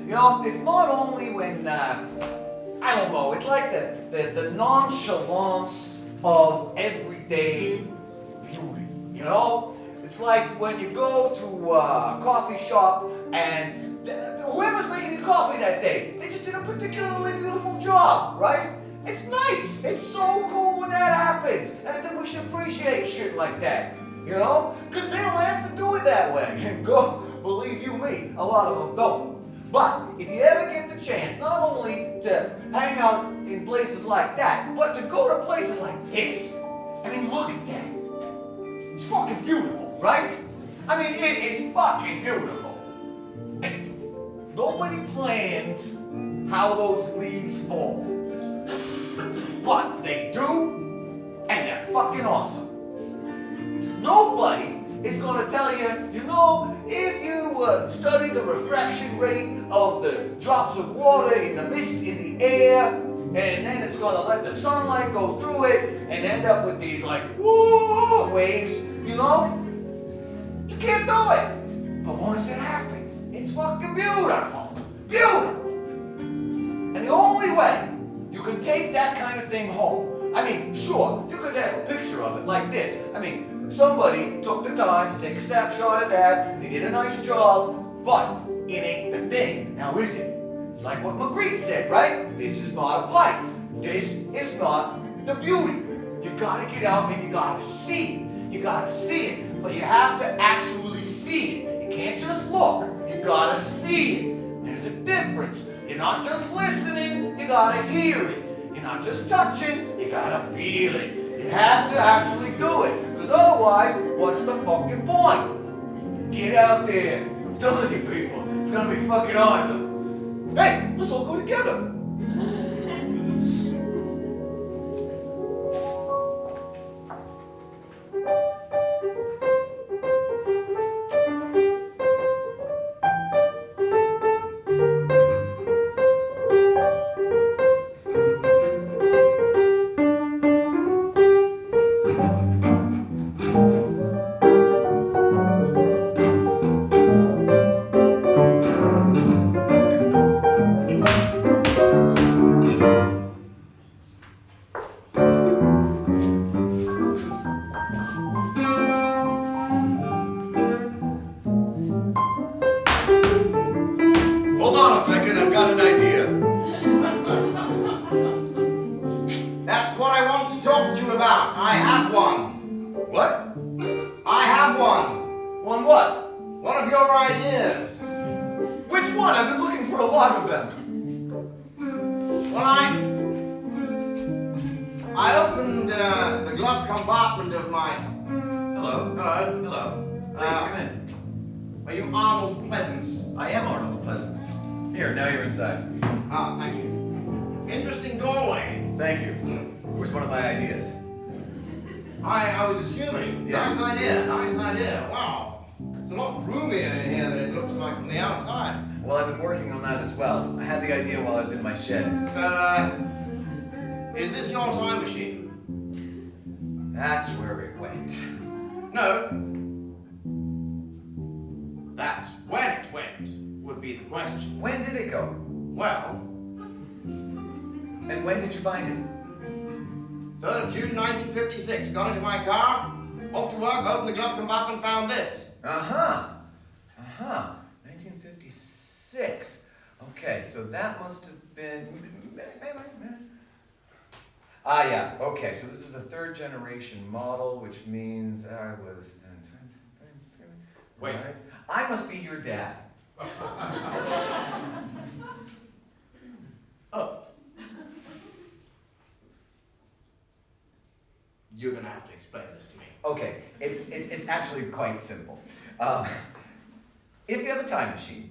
You know, it's not only when, I don't know, it's like the nonchalance of everyday beauty, you know? It's like when you go to a coffee shop and whoever's making the coffee that day, they just did a particularly beautiful job, right? It's nice. It's so cool when that happens. And I think we should appreciate shit like that, you know? Because they don't have to do it that way. And go, believe you me, a lot of them don't. But if you ever get the chance, not only to hang out in places like that, but to go to places like this. I mean, look at that. It's fucking beautiful, right? I mean, it is fucking beautiful. And nobody plans how those leaves fall. But they do, and they're fucking awesome. Nobody is going to tell you, you know, if you study the refraction rate of the drops of water in the mist in the air, and then it's going to let the sunlight go through it and end up with these like whoa waves, you know? You can't do it. But once it happens, it's fucking beautiful. Beautiful. And the only way you can take that kind of thing home, I mean, sure, you could have a picture of it like this. I mean, somebody took the time to take a snapshot of that, they did a nice job, but it ain't the thing, now is it? It's like what Magritte said, right? This is not a pipe. This is not the beauty. You gotta get out and you gotta see it. You gotta see it, but you have to actually see it. You can't just look, you gotta see it. There's a difference. You're not just listening, you gotta hear it. You're not just touching, you gotta feel it. You have to actually do it, because otherwise, what's the fucking point? Get out there. I'm telling you people, it's gonna be fucking awesome. Hey, let's all go together. Hold on a second, I've got an idea. That's what I want to talk to you about. I have one. What? I have one. On what? One of your ideas. Which one? I've been looking for a lot of them. Well, I opened the glove compartment of my... Hello. Hello. Hello. Please come in. Are you Arnold Pleasance? I am Arnold Pleasance. Here, now you're inside. Ah, thank you. Interesting doorway. Thank you. It was one of my ideas. I was assuming. Yeah. Nice idea. Wow. It's a lot roomier in here than it looks like from the outside. Well, I've been working on that as well. I had the idea while I was in my shed. So, is this your time machine? That's where it went. No. That's when it went, would be the question. When did it go? Well, And when did you find it? 3rd of June 1956. Got into my car, off to work, opened the glove compartment, found this. 1956. Okay, so that must have been... Ah, yeah. Okay, so this is a 3rd generation model, which means I was... Wait. Right. I must be your dad. Oh. You're gonna have to explain this to me. Okay, it's actually quite simple. If you have a time machine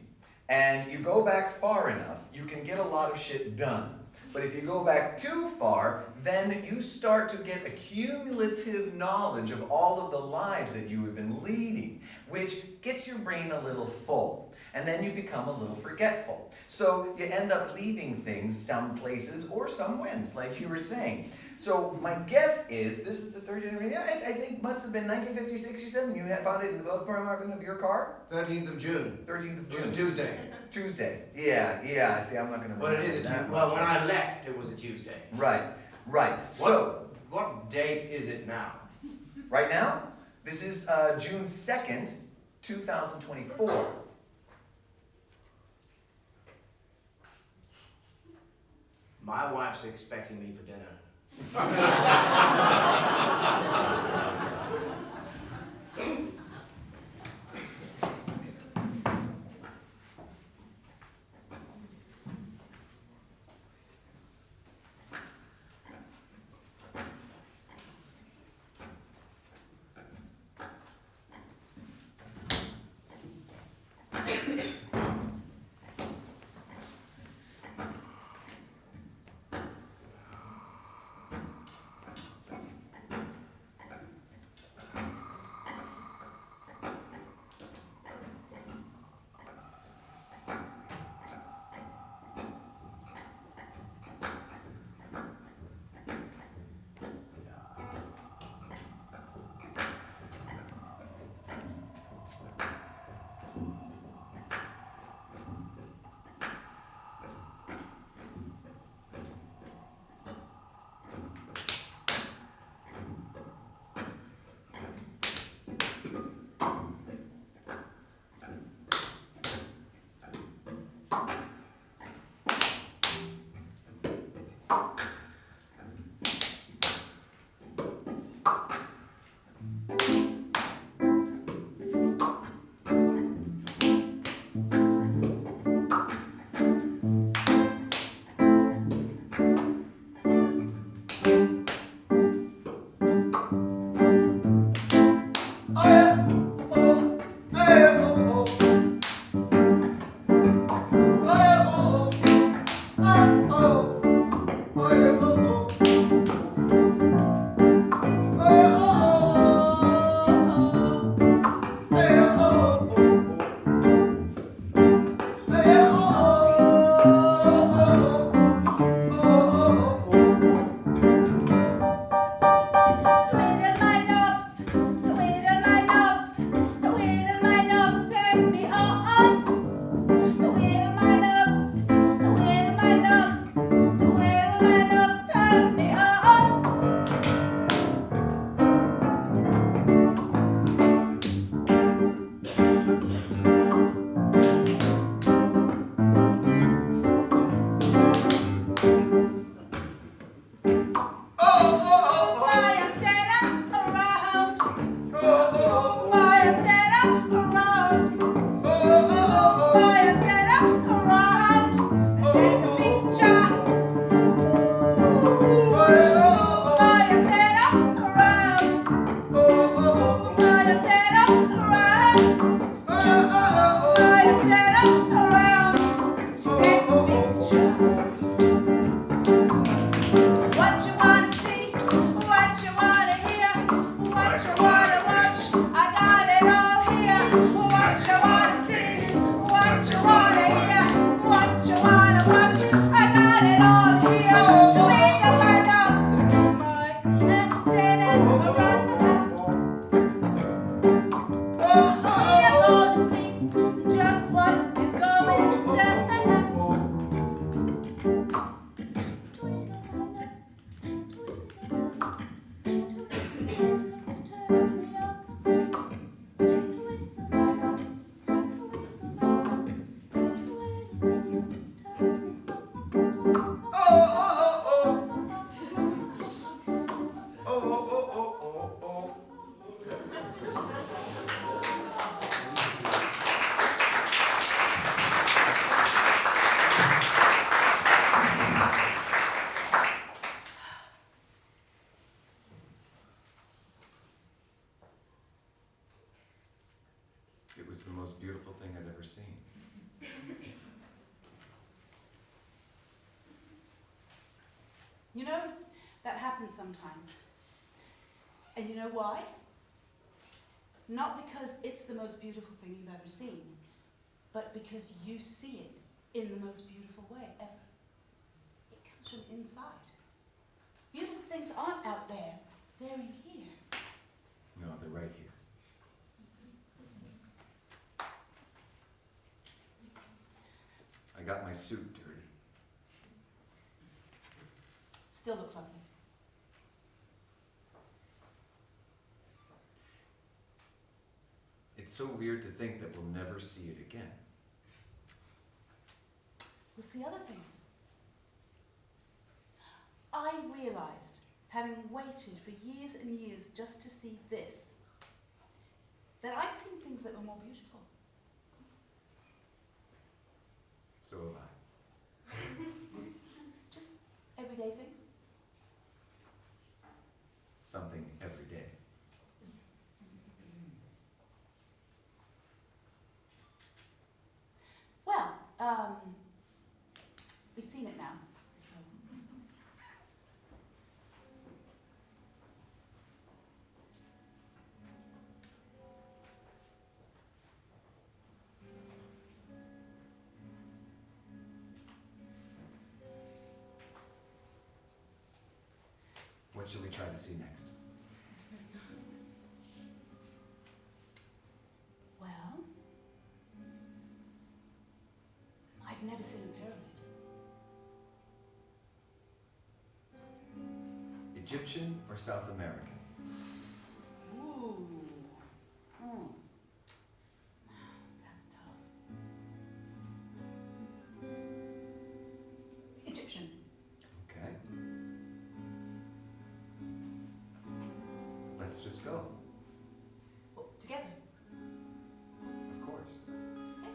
and you go back far enough, you can get a lot of shit done. But if you go back too far, then you start to get a cumulative knowledge of all of the lives that you have been leading, which gets your brain a little full. And then you become a little forgetful. So you end up leaving things some places or some wins, like you were saying. So my guess is, this is the 3rd generation, yeah, I think must have been 1956, you said, and you had found it in the glove compartment of your car? 13th of June. 13th of It was a June. Tuesday. Tuesday. Yeah, see, I'm not gonna Well, it is a that Tuesday. Well, much. when I left, it was a Tuesday. Right. So, What date is it now? right now, this is June 2nd, 2024. My wife's expecting me for dinner. It was the most beautiful thing I'd ever seen. You know, that happens sometimes. And you know why? Not because it's the most beautiful thing you've ever seen, but because you see it in the most beautiful way ever. It comes from inside. Beautiful things aren't out there, they're in here. No, they're right here. I got my suit dirty. Still looks lovely. It's so weird to think that we'll never see it again. We'll see other things. I realized, having waited for years and years just to see this, that I've seen things that were more beautiful. So have I. Just everyday things. Something every day. Well, we've seen it now, so. What should we try to see next? Well, I've never seen a pyramid. Egyptian or South American? Ooh. Hmm. That's tough. Egyptian. Okay. Let's just go. Well, together. Of course. Okay.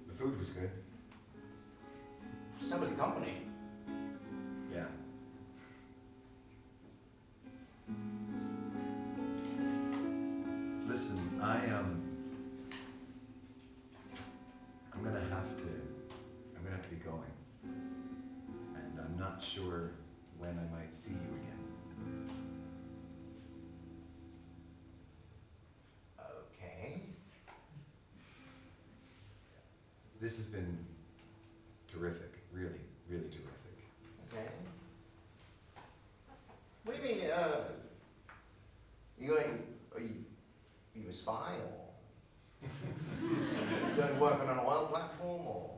The food was good. So was the company. Yeah. Listen, I'm gonna have to be going. And I'm not sure when I might see you again. Okay. This has been terrific, really, really terrific. Okay. What do you mean, are you a spy or? You going to work on an oil platform or?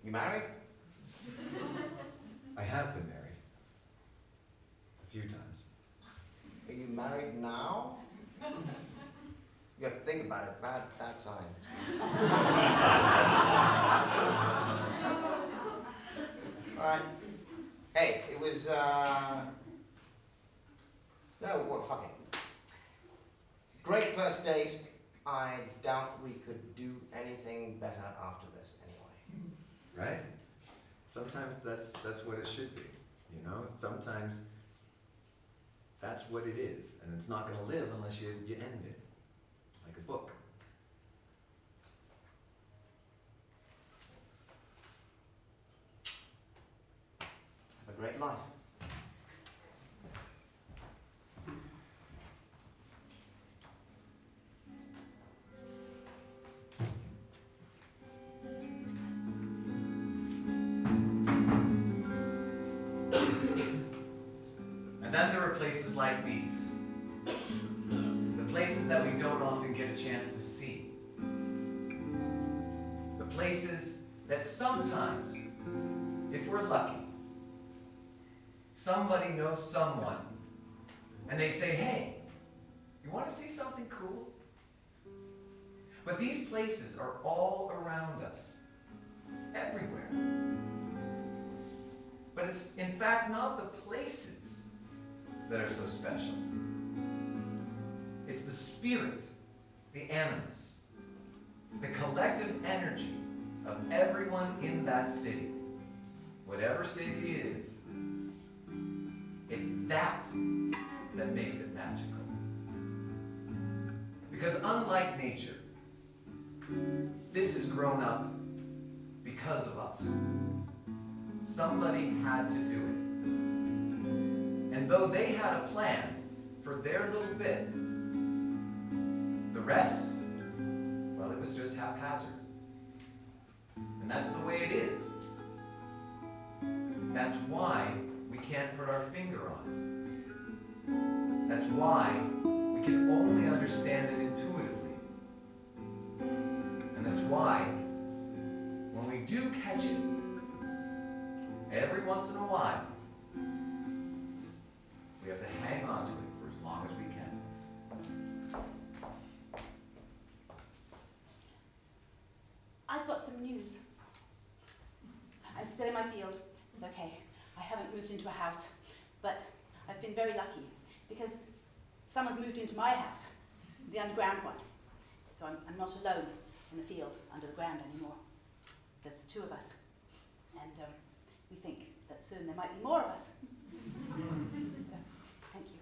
You married? I have been married. A few times. Are you married now? You have to think about it, bad sign. Alright. Hey, it was, no, what, fuck it. Great first date. I doubt we could do anything better after this anyway. Right? Sometimes that's what it should be, you know? Sometimes that's what it is, and it's not gonna live unless you end it, like a book. Have a great life. And then there are places like these. The places that we don't often get a chance to see. The places that sometimes, if we're lucky, somebody knows someone, and they say, hey, you want to see something cool? But these places are all around us, everywhere. But it's in fact not the places that are so special. It's the spirit, the animus, the collective energy of everyone in that city. whatever city it is, it's that that makes it magical. Because unlike nature, this has grown up because of us. Somebody had to do it. And though they had a plan for their little bit, the rest, well, it was just haphazard. And that's the way it is. That's why we can't put our finger on it. That's why we can only understand it intuitively. And that's why, when we do catch it, every once in a while, we have to hang on to it for as long as we can. I've got some news. I'm still in my field. It's okay. I haven't moved into a house, but I've been very lucky because someone's moved into my house, the underground one. So I'm not alone in the field under the ground anymore. There's two of us, and we think that soon there might be more of us. So, thank you.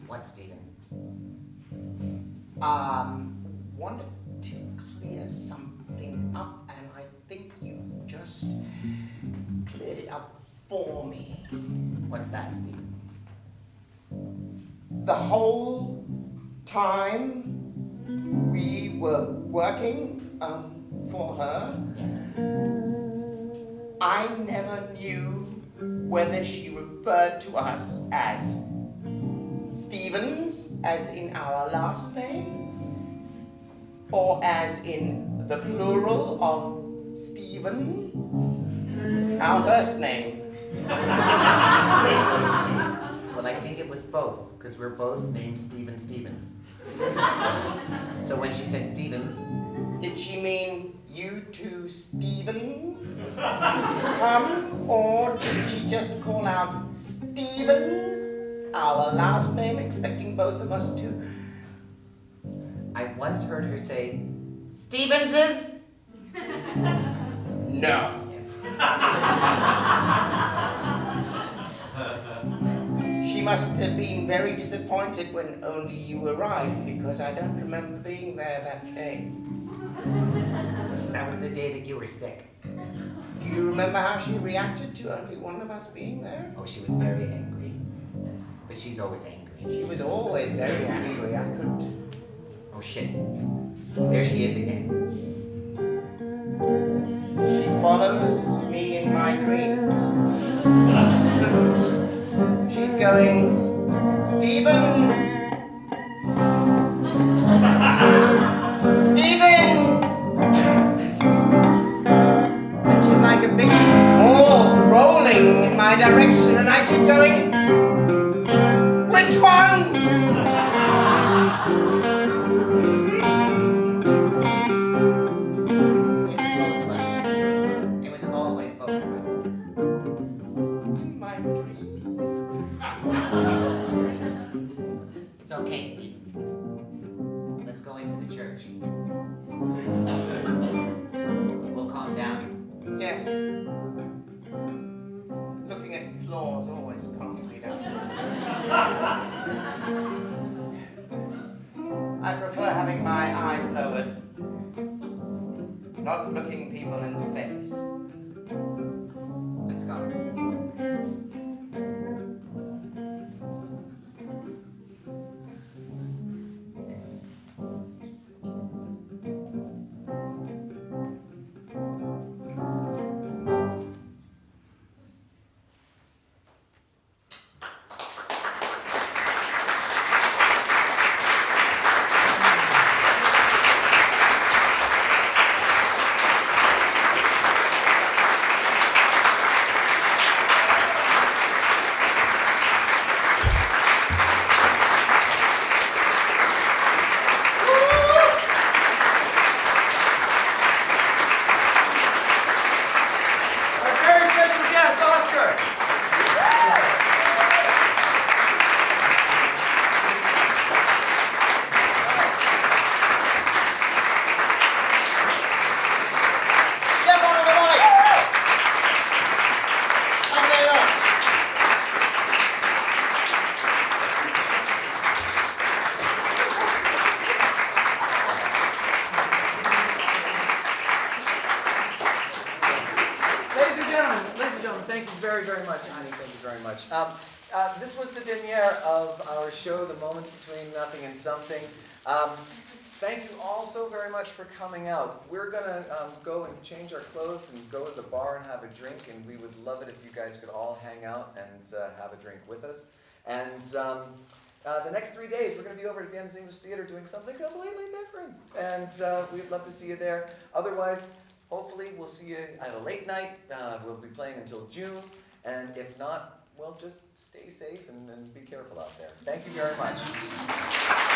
What, Stephen? Wanted to clear something up, and I think you just cleared it up for me. What's that, Stephen? The whole time we were working for her, yes, I never knew whether she referred to us as Stevens, as in our last name, or as in the plural of Stephen, our first name. Well, I think it was both, because we're both named Stephen Stevens. So when she said Stevens, did she mean you two Stevens come, or did she just call out Stevens, our last name, expecting both of us to? I once heard her say, Stevenses? No. She must have been very disappointed when only you arrived, because I don't remember being there that day. That was the day that you were sick. Do you remember how she reacted to only one of us being there? Oh, she was very angry. But she's always angry. She was always very angry. I couldn't. Oh, shit. There she is again. She follows me in my dreams. She's going, Stephen! Stephen! And she's like a big ball rolling in my direction, and I keep going, which one? It was always both of us. In my dreams. It's okay, Stephen. Let's go into the church. We'll calm down. Yes. Looking at floors always calms me down. without looking people in the face. Let's go. Our very special guest, Oscar. Step on the lights! Thank you very much. Ladies and gentlemen, thank you very, very much, honey. Thank you very much. This was the derniere of our show, The Moments Between Nothing and Something. Thank you all so very much for coming out. We're gonna go and change our clothes and go to the bar and have a drink, and we would love it if you guys could all hang out and have a drink with us. And the next 3 days, we're going to be over at Vienna's English Theater doing something completely different. And we'd love to see you there. Otherwise, hopefully, we'll see you at a late night. We'll be playing until June. And if not, well, just stay safe and be careful out there. Thank you very much.